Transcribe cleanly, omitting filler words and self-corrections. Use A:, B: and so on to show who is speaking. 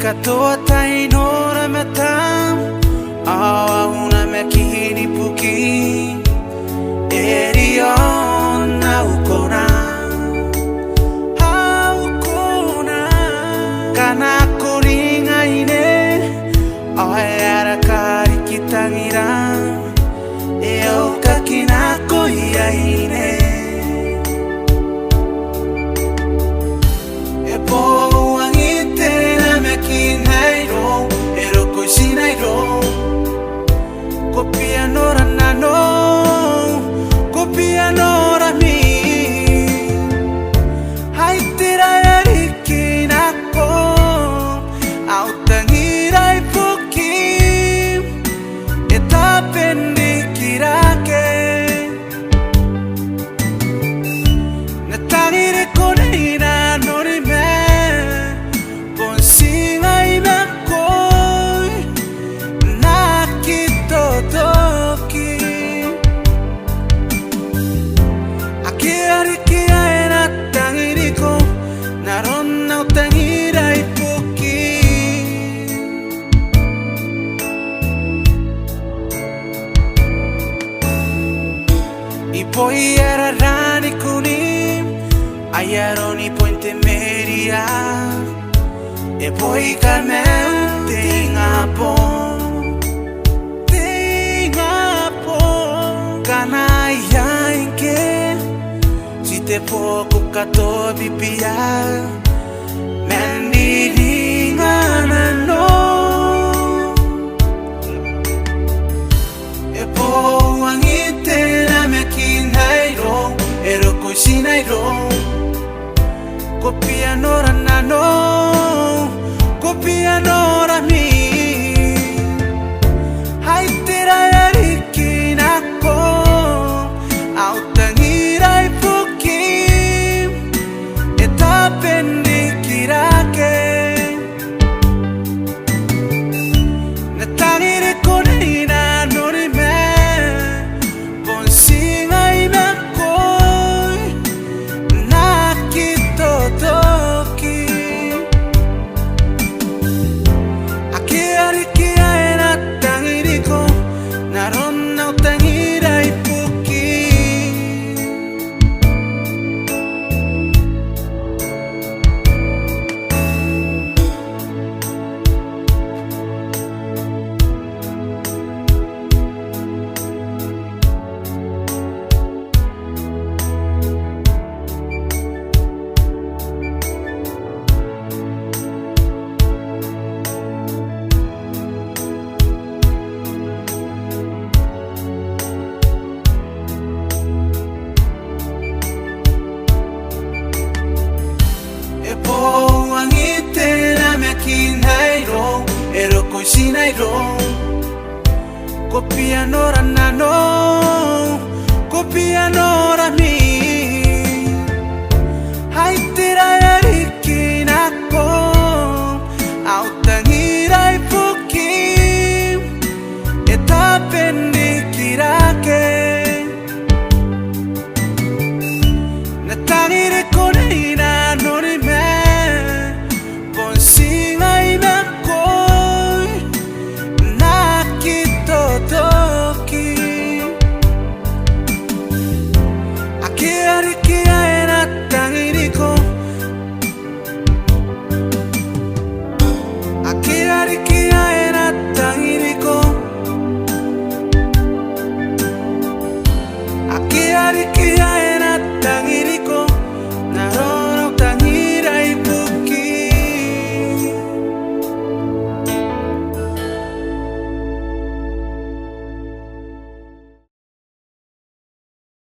A: katoa tainora matam awa una mekini puki erion na ukona kana koringa ine ayara kari kitangira eo kakina koia ine epo angite na mekinairo ero koisinairo kopia nora nano kopia nora mi haitira erikina ko autangirai puki etapendikirake natangire koneina norime ponsingai nakoi nakitotoki akiarikia enatangiriko naronna utangirai puki Poi era rani kunim, ayaroni pointe meria, e poi carmen tingapon, canaya inke, si te poco kato bipia, mendiringan no, e poi angite ero koisinairo kopia nora nano kopia nora mi haitira erikina ko autangirai puki etapendikirake natangire koneina norime ponsingai ero koisinairo kopia nora nano kopia nora